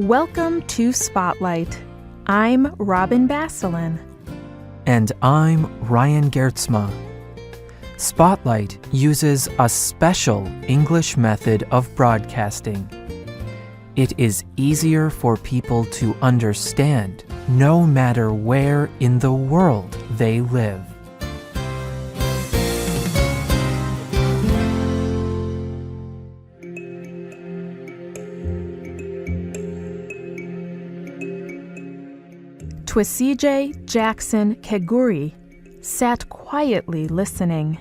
Welcome to Spotlight. I'm Robin Basselin. And I'm Ryan Geertsma. Spotlight uses a special English method of broadcasting. It is easier for people to understand no matter where in the world they live. Twesigye Jackson Kaguri sat quietly listening.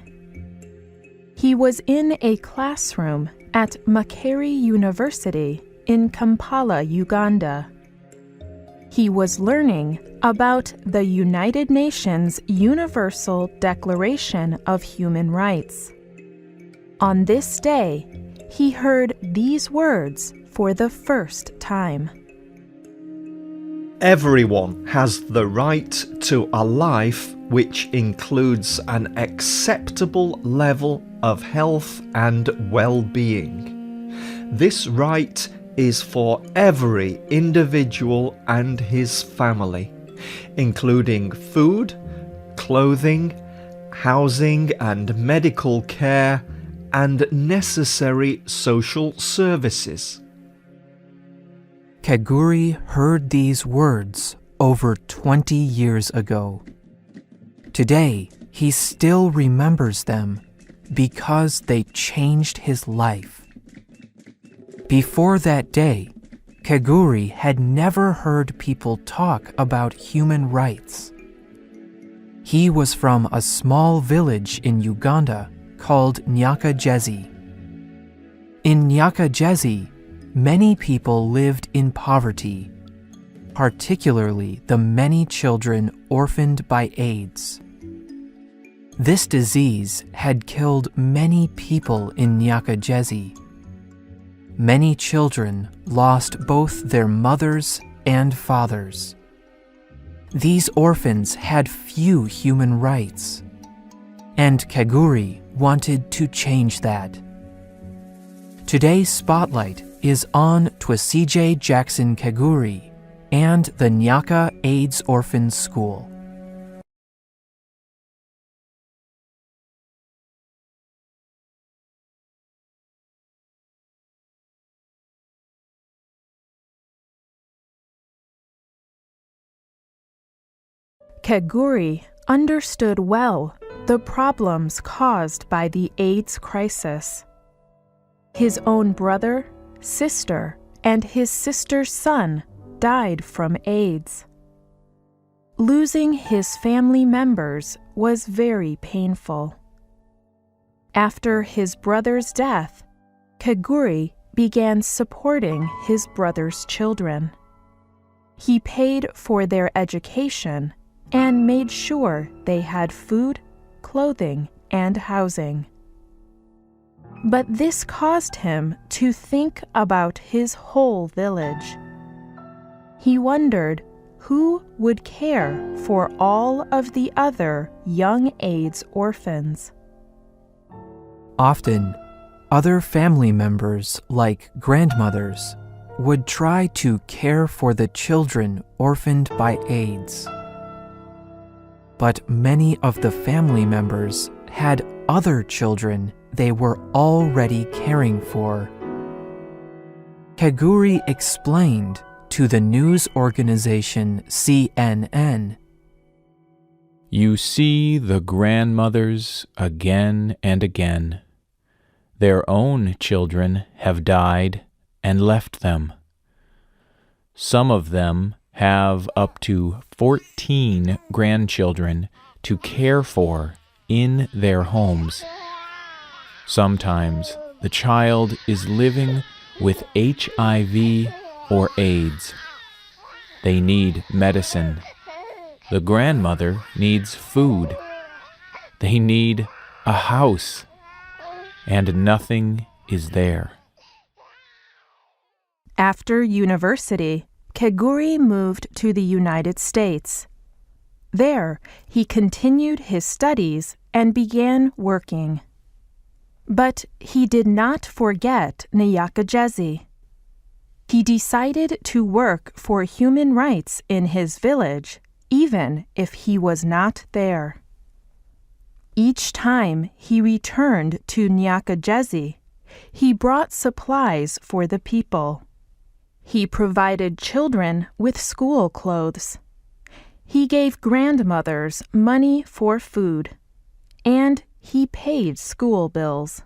He was in a classroom at Makerere University in Kampala, Uganda. He was learning about the United Nations Universal Declaration of Human Rights. On this day, he heard these words for the first time. Everyone has the right to a life which includes an acceptable level of health and well-being. This right is for every individual and his family, including food, clothing, housing and medical care, and necessary social services. Kaguri heard these words over 20 years ago. Today, he still remembers them because they changed his life. Before that day, Kaguri had never heard people talk about human rights. He was from a small village in Uganda called Nyaka. In Nyaka, many people lived in poverty, particularly the many children orphaned by AIDS. This disease had killed many people in Nyaka. Many children lost both their mothers and fathers. These orphans had few human rights, and Kaguri wanted to change that. Today's Spotlight is on Twesigye Jackson Kaguri and the Nyaka AIDS Orphans School. Kaguri understood well the problems caused by the AIDS crisis. His own brother, sister, and his sister's son died from AIDS. Losing his family members was very painful. After his brother's death, Kaguri began supporting his brother's children. He paid for their education and made sure they had food, clothing, and housing. But this caused him to think about his whole village. He wondered who would care for all of the other young AIDS orphans. Often, other family members, like grandmothers, would try to care for the children orphaned by AIDS. But many of the family members had other children they were already caring for. Kaguri explained to the news organization CNN, "You see the grandmothers again and again. Their own children have died and left them. Some of them have up to 14 grandchildren to care for in their homes. Sometimes the child is living with HIV or AIDS. They need medicine. The grandmother needs food. They need a house, and nothing is there." After university, Kaguri moved to the United States. There, he continued his studies and began working. But he did not forget Nyaka. He decided to work for human rights in his village, even if he was not there. Each time he returned to Nyaka, he brought supplies for the people. He provided children with school clothes. He gave grandmothers money for food, and he paid school bills.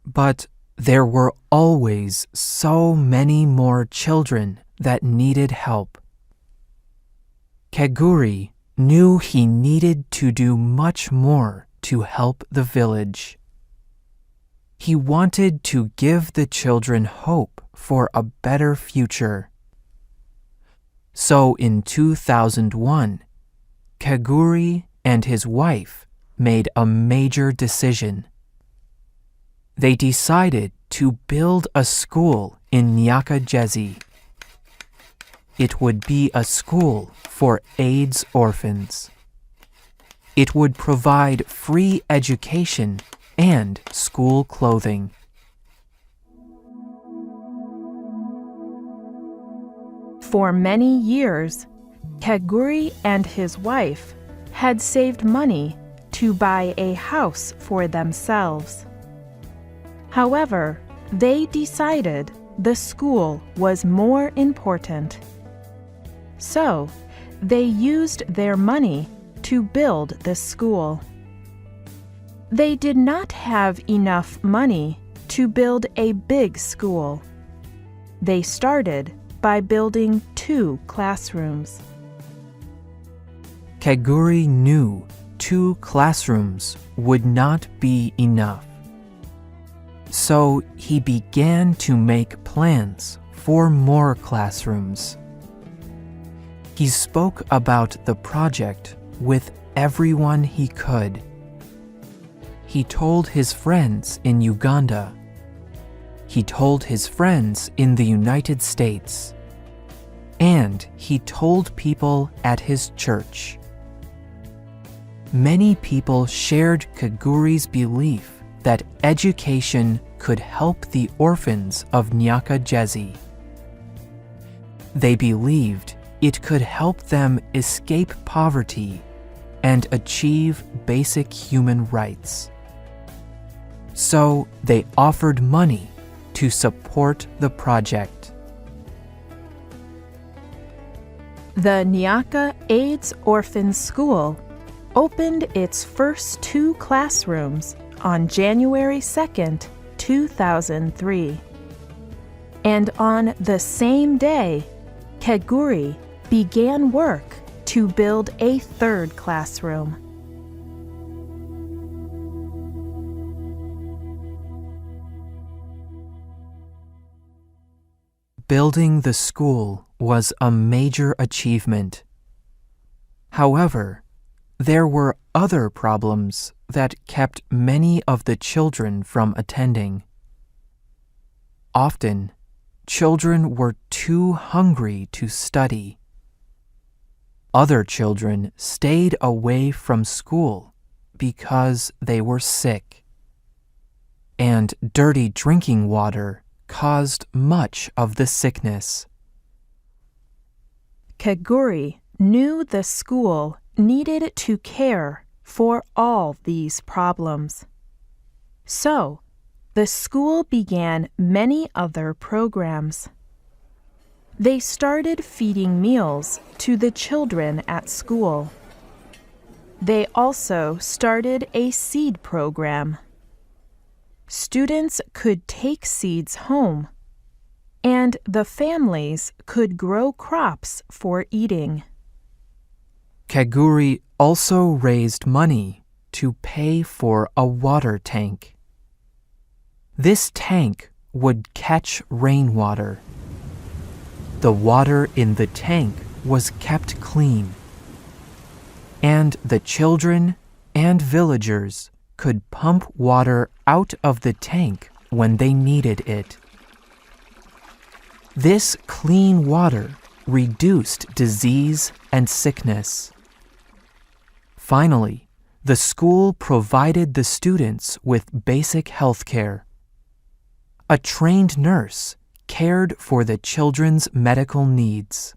But there were always so many more children that needed help. Kaguri knew he needed to do much more to help the village. He wanted to give the children hope for a better future. So in 2001, Kaguri and his wife made a major decision. They decided to build a school in Nyaka. It would be a school for AIDS orphans. It would provide free education and school clothing. For many years, Kaguri and his wife had saved money to buy a house for themselves. However, they decided the school was more important. So, they used their money to build the school. They did not have enough money to build a big school. They started by building 2 classrooms. Kaguri knew 2 classrooms would not be enough. So he began to make plans for more classrooms. He spoke about the project with everyone he could. He told his friends in Uganda. He told his friends in the United States. And he told people at his church. Many people shared Kaguri's belief that education could help the orphans of Nyaka. They believed it could help them escape poverty and achieve basic human rights. So they offered money to support the project. The Nyaka AIDS Orphan School opened its first 2 classrooms on January 2nd, 2003. And on the same day, Kaguri began work to build a 3rd classroom. Building the school was a major achievement. However, there were other problems that kept many of the children from attending. Often, children were too hungry to study. Other children stayed away from school because they were sick. And dirty drinking water caused much of the sickness. Kaguri knew the school needed to care for all these problems. So, the school began many other programs. They started feeding meals to the children at school. They also started a seed program. Students could take seeds home, and the families could grow crops for eating. Kaguri also raised money to pay for a water tank. This tank would catch rainwater. The water in the tank was kept clean, and the children and villagers could pump water out of the tank when they needed it. This clean water reduced disease and sickness. Finally, the school provided the students with basic health care. A trained nurse cared for the children's medical needs.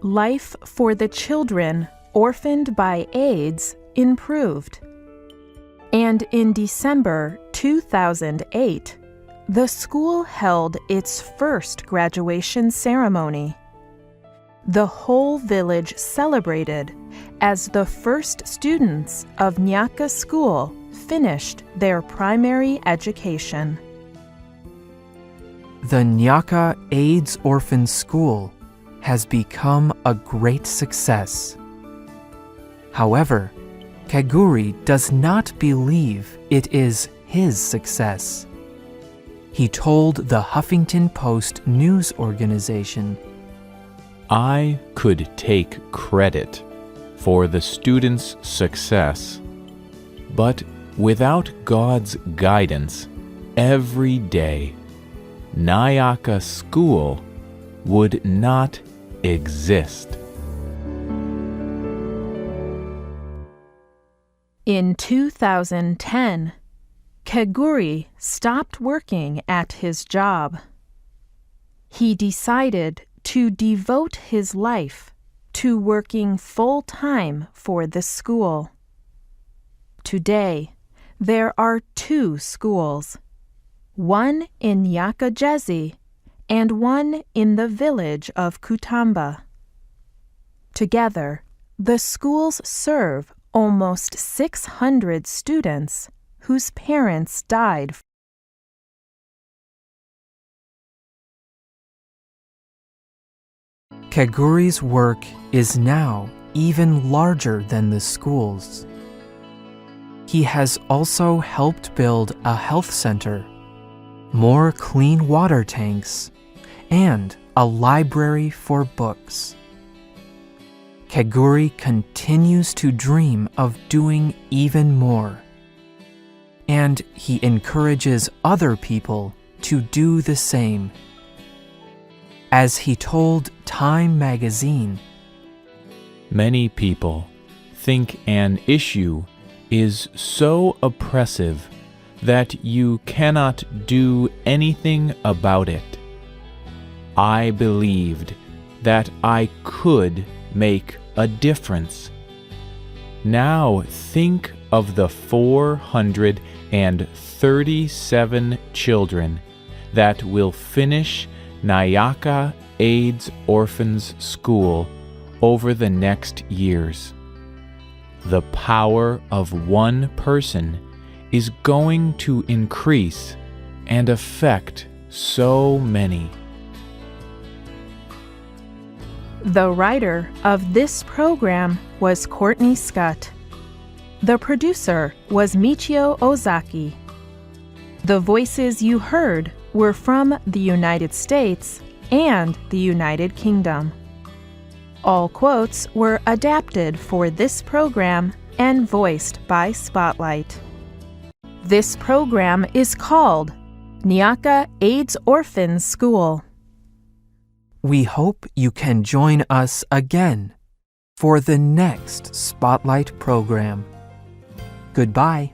Life for the children orphaned by AIDS improved. And in December 2008, the school held its first graduation ceremony. The whole village celebrated as the first students of Nyaka school finished their primary education. The Nyaka AIDS Orphan School has become a great success. However, Kaguri does not believe it is his success. He told the Huffington Post news organization, I could take credit for the students' success, but without God's guidance every day, Nyaka school would not exist. In 2010, Kaguri stopped working at his job. He decided to devote his life to working full-time for the school. Today, there are 2 schools, one in Nyaka and one in the village of Kutamba. Together, the schools serve almost 600 students whose parents died. Kaguri's work is now even larger than the schools. He has also helped build a health center, more clean water tanks, and a library for books. Kaguri continues to dream of doing even more, and he encourages other people to do the same. As he told Time magazine, Many people think an issue is so oppressive that you cannot do anything about it. I believed that I could make a difference. Now think of the 437 children that will finish Nyaka AIDS Orphans School over the next years. The power of one person is going to increase and affect so many. The writer of this program was Courtney Scott. The producer was Michio Ozaki. The voices you heard were from the United States and the United Kingdom. All quotes were adapted for this program and voiced by Spotlight. This program is called Nyaka AIDS Orphans School. we hope you can join us again for the next Spotlight program. Goodbye.